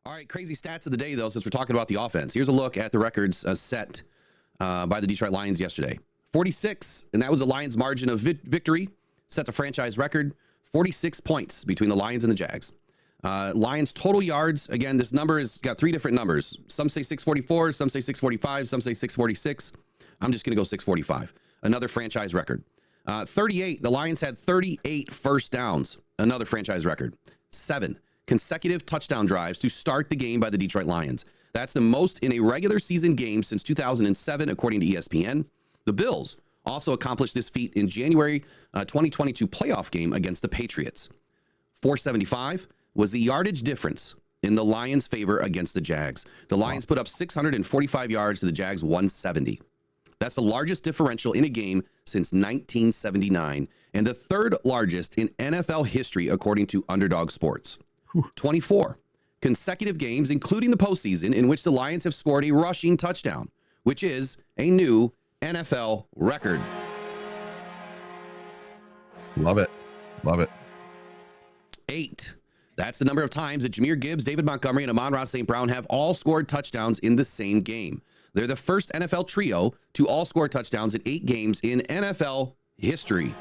All right, crazy stats of the day, though, since we're talking about the offense. Here's a look at the records set by the Detroit Lions yesterday. 46, and that was the Lions' margin of victory. Sets a franchise record. 46 points between the Lions and the Jags. Lions total yards, again, this number has got three different numbers. Some say 644, some say 645, some say 646. I'm just going to go 645. Another franchise record. 38, the Lions had 38 first downs. Another franchise record. 7 consecutive touchdown drives to start the game by the Detroit Lions. That's the most in a regular season game since 2007, according to ESPN. The Bills also accomplished this feat in January 2022 playoff game against the Patriots. 475 was the yardage difference in the Lions' favor against the Jags. The Lions put up 645 yards to the Jags 170. That's the largest differential in a game since 1979 and the third largest in NFL history, according to Underdog Sports. 24 consecutive games, including the postseason, in which the Lions have scored a rushing touchdown, which is a new NFL record. Love it. Love it. 8. That's the number of times that Jahmyr Gibbs, David Montgomery, and Amon-Ra St. Brown have all scored touchdowns in the same game. They're the first NFL trio to all score touchdowns in 8 games in NFL history.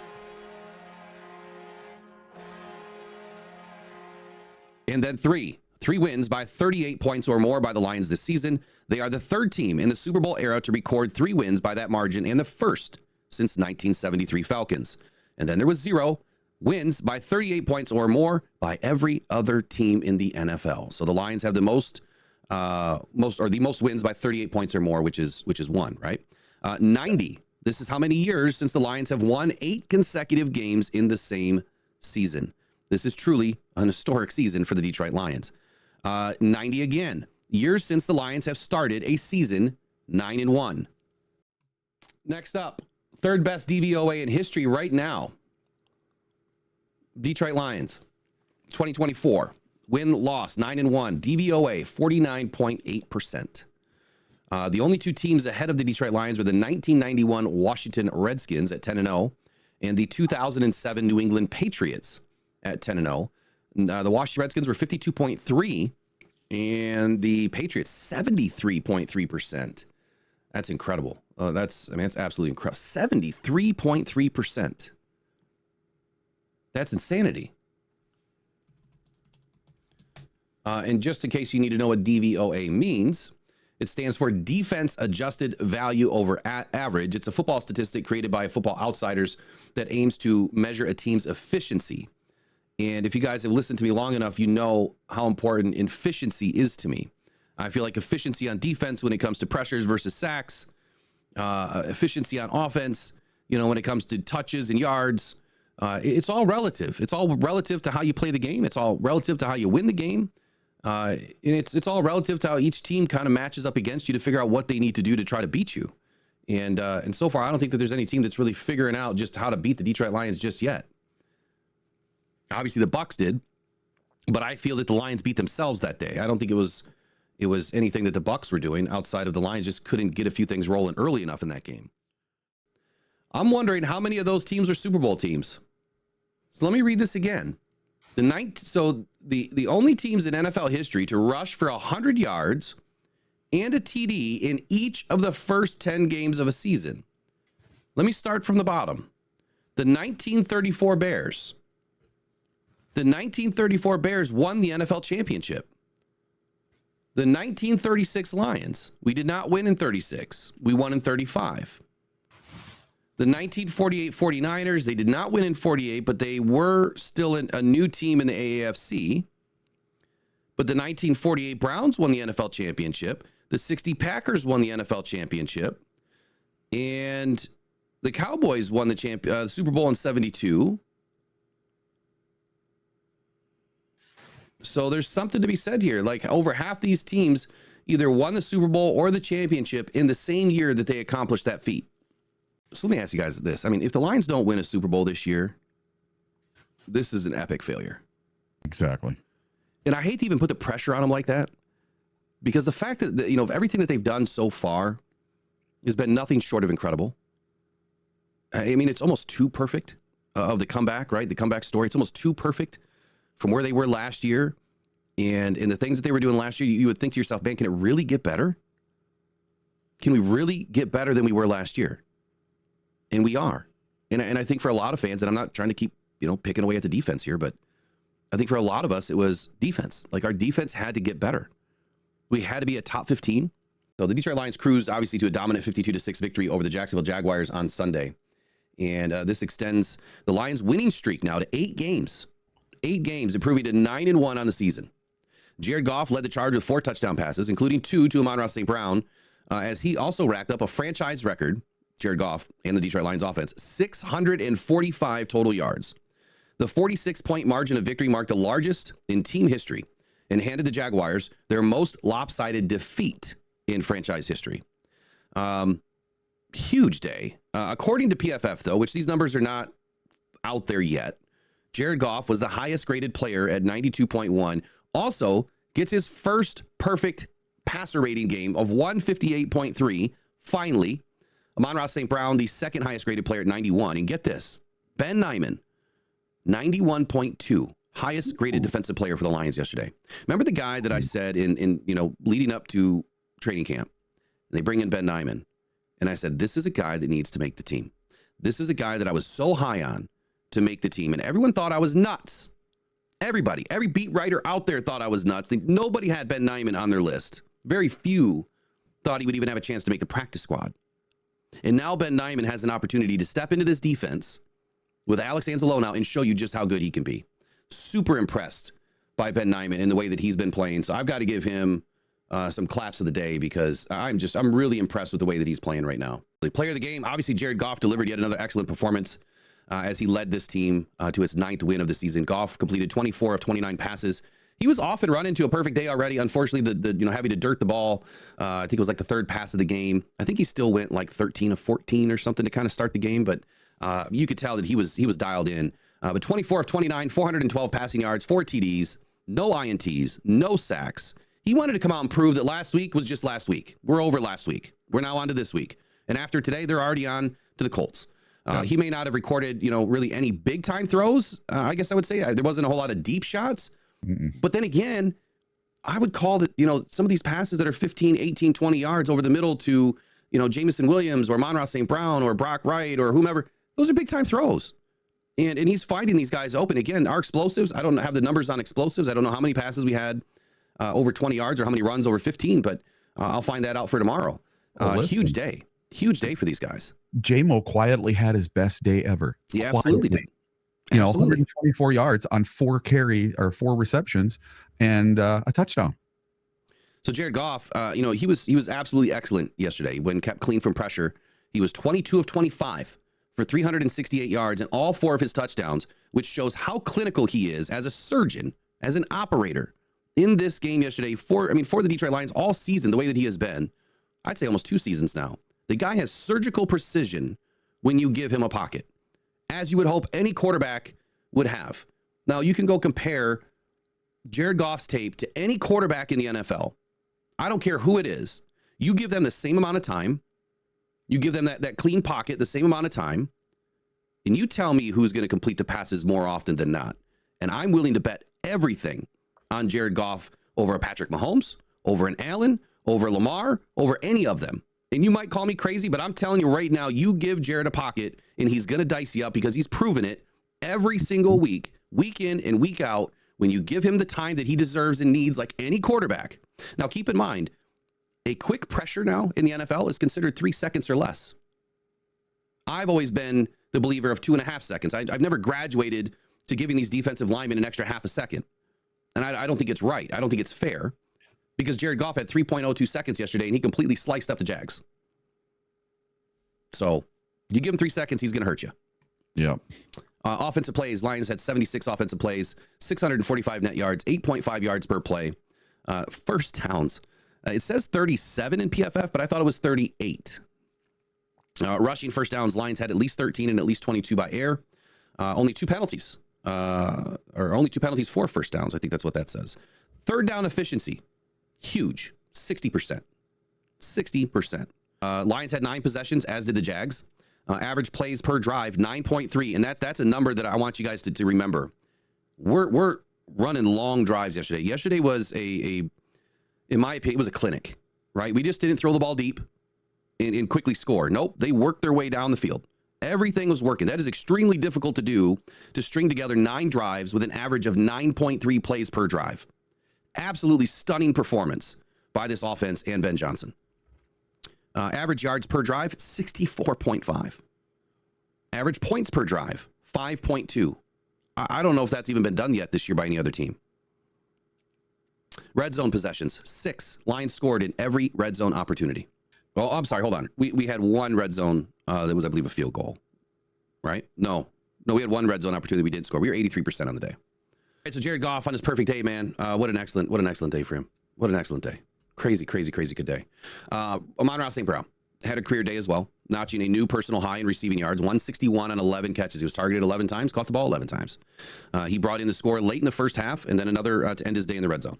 And then 3 wins by 38 points or more by the Lions this season. They are the third team in the Super Bowl era to record 3 wins by that margin and the first since 1973 Falcons. And then there was 0 wins by 38 points or more by every other team in the NFL. So the Lions have the most wins by 38 points or more, which is 1, right? 90. This is how many years since the Lions have won 8 consecutive games in the same season. This is truly an historic season for the Detroit Lions. 90 again. Years since the Lions have started a season 9-1. Next up, third best DVOA in history right now. Detroit Lions, 2024. Win-loss, 9-1. DVOA, 49.8%. The only 2 teams ahead of the Detroit Lions were the 1991 Washington Redskins at 10-0 and the 2007 New England Patriots at 10-0. The Washington Redskins were 52.3 and the Patriots 73.3%. That's incredible. That's absolutely incredible. 73.3%. That's insanity. And just in case you need to know what DVOA means, it stands for Defense Adjusted Value Over Average. It's a football statistic created by Football Outsiders that aims to measure a team's efficiency. And if you guys have listened to me long enough, you know how important efficiency is to me. I feel like efficiency on defense when it comes to pressures versus sacks, efficiency on offense, when it comes to touches and yards, it's all relative. It's all relative to how you play the game. It's all relative to how you win the game. And it's all relative to how each team kind of matches up against you to figure out what they need to do to try to beat you. And so far, I don't think that there's any team that's really figuring out just how to beat the Detroit Lions just yet. Obviously, the Bucs did, but I feel that the Lions beat themselves that day. I don't think it was anything that the Bucs were doing outside of the Lions just couldn't get a few things rolling early enough in that game. I'm wondering how many of those teams are Super Bowl teams. So let me read this again. The only teams in NFL history to rush for 100 yards and a TD in each of the first 10 games of a season. Let me start from the bottom. The 1934 Bears. The 1934 Bears won the NFL championship. The 1936 Lions. We did not win in 36. We won in 35. The 1948 49ers, they did not win in 48, but they were still a new team in the AAFC. But the 1948 Browns won the NFL championship. The 60 Packers won the NFL championship. And the Cowboys won the Super Bowl in 72. So there's something to be said here. Like over half these teams either won the Super Bowl or the championship in the same year that they accomplished that feat. So let me ask you guys this. I mean, if the Lions don't win a Super Bowl this year, this is an epic failure. Exactly. And I hate to even put the pressure on them like that, because the fact that, everything that they've done so far has been nothing short of incredible. I mean, it's almost too perfect of the comeback, right? The comeback story. It's almost too perfect from where they were last year And in the things that they were doing last year, you would think to yourself, man, can it really get better? Can we really get better than we were last year? And we are. And I think for a lot of fans, and I'm not trying to keep, picking away at the defense here, but I think for a lot of us, it was defense. Like our defense had to get better. We had to be a top 15. So the Detroit Lions cruised obviously to a dominant 52-6 victory over the Jacksonville Jaguars on Sunday. And this extends the Lions winning streak now to 8 games. 8 games, improving to 9-1 on the season. Jared Goff led the charge with 4 touchdown passes, including 2 to Amon-Ra St. Brown, as he also racked up a franchise record, Jared Goff and the Detroit Lions offense, 645 total yards. The 46-point margin of victory marked the largest in team history and handed the Jaguars their most lopsided defeat in franchise history. Huge day. According to PFF, though, which these numbers are not out there yet, Jared Goff was the highest graded player at 92.1. Also gets his first perfect passer rating game of 158.3. Finally, Amon-Ra St. Brown, the second highest graded player at 91. And get this, Ben Nyman, 91.2, highest graded defensive player for the Lions yesterday. Remember the guy that I said in leading up to training camp, they bring in Ben Nyman, and I said, this is a guy that needs to make the team. This is a guy that I was so high on to make the team, and everyone thought I was nuts. Everybody, every beat writer out there thought I was nuts. Nobody had Ben Nyman on their list. Very few thought he would even have a chance to make the practice squad. And now Ben Nyman has an opportunity to step into this defense with Alex Anzalone out and show you just how good he can be. Super impressed by Ben Nyman and the way that he's been playing. So I've got to give him some claps of the day because I'm really impressed with the way that he's playing right now. The player of the game, obviously Jared Goff delivered yet another excellent performance as he led this team to its 9th win of the season. Goff completed 24 of 29 passes. He was off and running to a perfect day already. Unfortunately, the having to dirt the ball, I think it was like the 3rd pass of the game. I think he still went like 13 of 14 or something to kind of start the game, but you could tell that he was dialed in. But 24 of 29, 412 passing yards, 4 TDs, no INTs, no sacks. He wanted to come out and prove that last week was just last week. We're over last week. We're now on to this week. And after today, they're already on to the Colts. He may not have recorded, really any big time throws. I guess I would say there wasn't a whole lot of deep shots. But then again, I would call that, some of these passes that are 15, 18, 20 yards over the middle to, Jamison Williams or Amon-Ra St. Brown or Brock Wright or whomever, those are big time throws. And he's finding these guys open. Again, our explosives, I don't have the numbers on explosives. I don't know how many passes we had over 20 yards or how many runs over 15, but I'll find that out for tomorrow. Huge day for these guys. J-Mo quietly had his best day ever. Yeah, absolutely did. 124 yards on 4 receptions and a touchdown. So Jared Goff, he was absolutely excellent yesterday when kept clean from pressure. He was 22 of 25 for 368 yards and all 4 of his touchdowns, which shows how clinical he is as a surgeon, as an operator in this game yesterday for the Detroit Lions all season, the way that he has been, I'd say almost 2 seasons now. The guy has surgical precision when you give him a pocket, as you would hope any quarterback would have. Now, you can go compare Jared Goff's tape to any quarterback in the NFL. I don't care who it is. You give them the same amount of time. You give them that clean pocket the same amount of time. And you tell me who's going to complete the passes more often than not. And I'm willing to bet everything on Jared Goff over a Patrick Mahomes, over an Allen, over Lamar, over any of them. And you might call me crazy, but I'm telling you right now, you give Jared a pocket and he's going to dice you up because he's proven it every single week, week in and week out, when you give him the time that he deserves and needs like any quarterback. Now, keep in mind, a quick pressure now in the NFL is considered 3 seconds or less. I've always been the believer of 2.5 seconds. I've never graduated to giving these defensive linemen an extra half a second. And I don't think it's right. I don't think it's fair. Because Jared Goff had 3.02 seconds yesterday, and he completely sliced up the Jags. So you give him 3 seconds, he's going to hurt you. Yeah. Offensive plays, Lions had 76 offensive plays, 645 net yards, 8.5 yards per play. First downs, it says 37 in PFF, but I thought it was 38. Rushing first downs, Lions had at least 13 and at least 22 by air. Only 2 penalties, or only 2 penalties for first downs. I think that's what that says. Third down efficiency. Huge, 60%. 60%. Lions had 9 possessions, as did the Jags. Average plays per drive, 9.3, and that's a number that I want you guys to remember. We're running long drives yesterday. Yesterday was in my opinion, it was a clinic, right? We just didn't throw the ball deep and quickly score. Nope, they worked their way down the field. Everything was working. That is extremely difficult to do, to string together 9 drives with an average of 9.3 plays per drive. Absolutely stunning performance by this offense and Ben Johnson. Average yards per drive, 64.5. Average points per drive, 5.2. I don't know if that's even been done yet this year by any other team. Red zone possessions, 6. Lions scored in every red zone opportunity. Oh, I'm sorry, hold on. We had one red zone that was, I believe, a field goal, right? No, we had one red zone opportunity we didn't score. We were 83% on the day. All right, so Jared Goff on his perfect day, man. What an excellent day for him. What an excellent day. Crazy good day. Amon-Ra St. Brown had a career day as well, notching a new personal high in receiving yards, 161 on 11 catches. He was targeted 11 times, caught the ball 11 times. He brought in the score late in the first half, and then another to end his day in the red zone.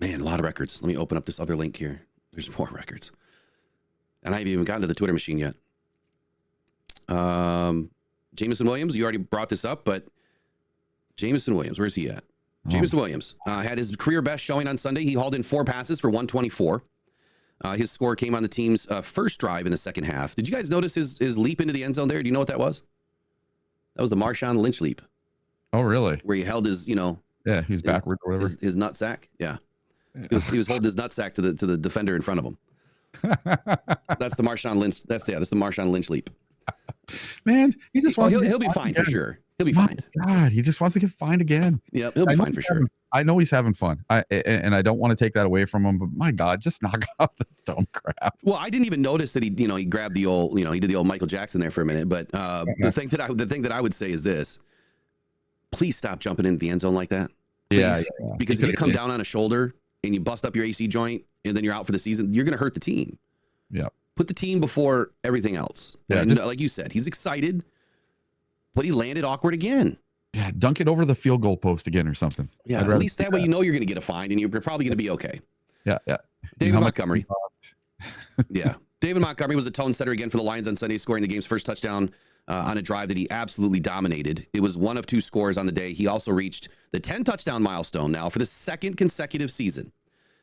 Man, a lot of records. Let me open up this other link here. There's more records. And I haven't even gotten to the Twitter machine yet. Jameson Williams, you already brought this up, but Jameson Williams, where's he at? Jameson Williams had his career best showing on Sunday. He hauled in 4 passes for 124. His score came on the team's first drive in the second half. Did you guys notice his leap into the end zone there? Do you know what that was? That was the Marshawn Lynch leap. Oh, really? Where he held his, yeah, he's backward or whatever. His nutsack. Yeah. He was holding his nutsack to the defender in front of him. That's the Marshawn Lynch. That's the Marshawn Lynch leap. Man, he just wants. He'll be fine again. For sure. He'll be fine. God, he just wants to get fined again. Yeah, he'll be fine for sure. I know he's having fun. And I don't want to take that away from him, but my God, just knock off the dumb crap. Well, I didn't even notice that he grabbed the old, he did the old Michael Jackson there for a minute. But the thing that I would say is this: please stop jumping into the end zone like that. Please. Yeah. Because if you come down on a shoulder and you bust up your AC joint and then you're out for the season, you're going to hurt the team. Yeah. Put the team before everything else. Yeah. And like you said, he's excited, but he landed awkward again. Yeah. Dunk it over the field goal post again or something. Yeah. At least that way you're going to get a fine and you're probably going to be okay. Yeah. Yeah. David Montgomery. Yeah. David Montgomery was a tone setter again for the Lions on Sunday, scoring the game's first touchdown on a drive that he absolutely dominated. It was one of 2 scores on the day. He also reached the 10 touchdown milestone now for the 2nd consecutive season.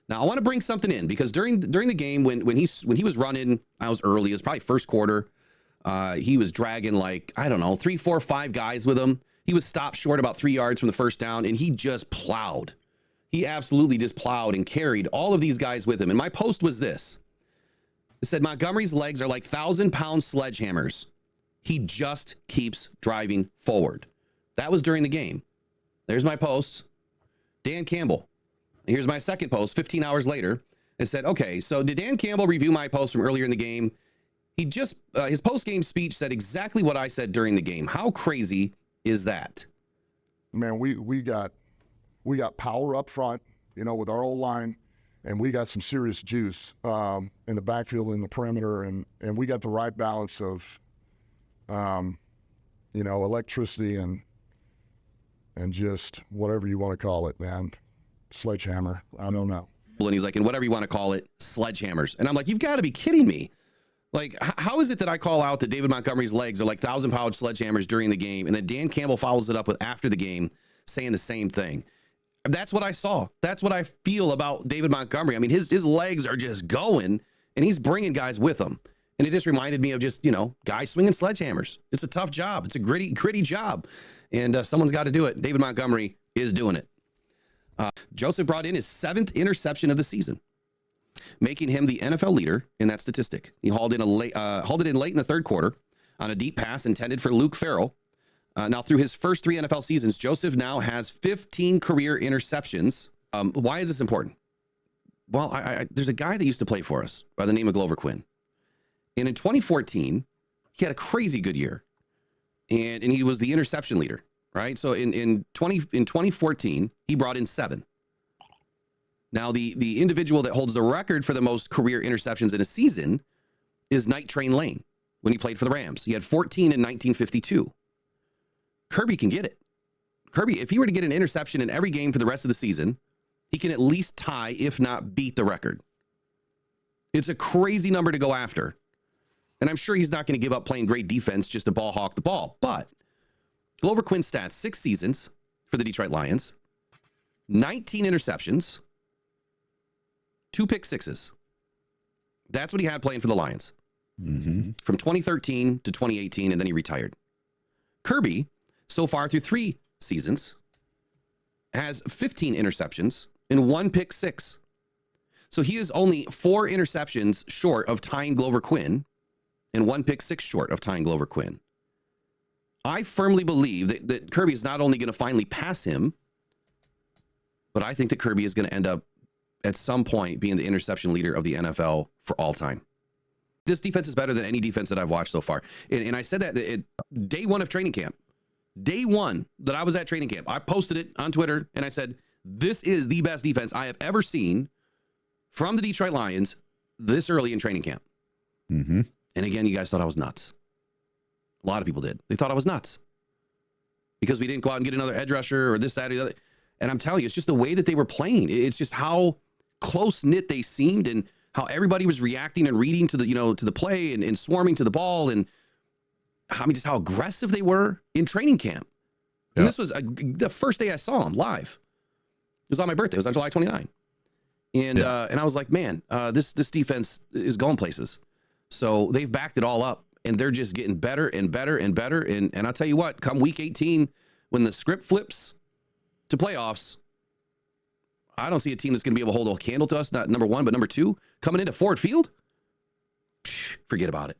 Now I want to bring something in because during the game when he was running, I was early. It was probably first quarter. He was dragging 3, 4, 5 guys with him. He was stopped short about 3 yards from the first down, and he just plowed. He absolutely just plowed and carried all of these guys with him. And my post was this: it said Montgomery's legs are like 1,000-pound sledgehammers. He just keeps driving forward. That was during the game. There's my post. Dan Campbell. Here's my second post 15 hours later. It said, okay, so did Dan Campbell review my post from earlier in the game? He just, his post-game speech said exactly what I said during the game. How crazy is that? Man, we got power up front, with our old line, and we got some serious juice in the backfield and the perimeter, and we got the right balance of electricity and just whatever you want to call it, man. Sledgehammer. I don't know. And he's like, and whatever you want to call it, sledgehammers. And I'm like, you've got to be kidding me. Like, how is it that I call out that David Montgomery's legs are like 1,000-pound sledgehammers during the game, and then Dan Campbell follows it up with after the game saying the same thing? That's what I saw. That's what I feel about David Montgomery. I mean, his legs are just going, and he's bringing guys with him. And it just reminded me of just, guys swinging sledgehammers. It's a tough job. It's a gritty job. And someone's got to do it. David Montgomery is doing it. Joseph brought in his 7th interception of the season, making him the NFL leader in that statistic. He hauled it in late in the third quarter on a deep pass intended for Luke Farrell. Now, through his first 3 NFL seasons, Joseph now has 15 career interceptions. Why is this important? Well, there's a guy that used to play for us by the name of Glover Quinn. And in 2014, he had a crazy good year. And he was the interception leader, right? So in 2014, he brought in 7. Now, the individual that holds the record for the most career interceptions in a season is Night Train Lane when he played for the Rams. He had 14 in 1952. Kirby can get it. Kirby, if he were to get an interception in every game for the rest of the season, he can at least tie, if not beat, the record. It's a crazy number to go after. And I'm sure he's not going to give up playing great defense just to ball hawk the ball. But Glover Quinn stats, 6 seasons for the Detroit Lions, 19 interceptions, 2 pick sixes. That's what he had playing for the Lions from 2013 to 2018, and then he retired. Kirby, so far through 3 seasons, has 15 interceptions and 1 pick six. So he is only 4 interceptions short of tying Glover Quinn and 1 pick six short of tying Glover Quinn. I firmly believe that Kirby is not only going to finally pass him, but I think that Kirby is going to end up at some point being the interception leader of the NFL for all time. This defense is better than any defense that I've watched so far. And I said that at day 1 of training camp. Day 1 that I was at training camp, I posted it on Twitter and I said, this is the best defense I have ever seen from the Detroit Lions this early in training camp. And again, you guys thought I was nuts. A lot of people did. They thought I was nuts because we didn't go out and get another edge rusher or this, that, or the other. And I'm telling you, it's just the way that they were playing. It's just how close-knit they seemed and how everybody was reacting and reading to the, to the play and swarming to the ball. And just how aggressive they were in training camp. And this was the first day I saw them live. It was on my birthday. It was on July 29. And I was like, man, this defense is going places. So they've backed it all up, and they're just getting better and better and better. And I'll tell you what, come week 18, when the script flips to playoffs, I don't see a team that's going to be able to hold a candle to us, not number 1, but number 2, coming into Ford Field. Forget about it.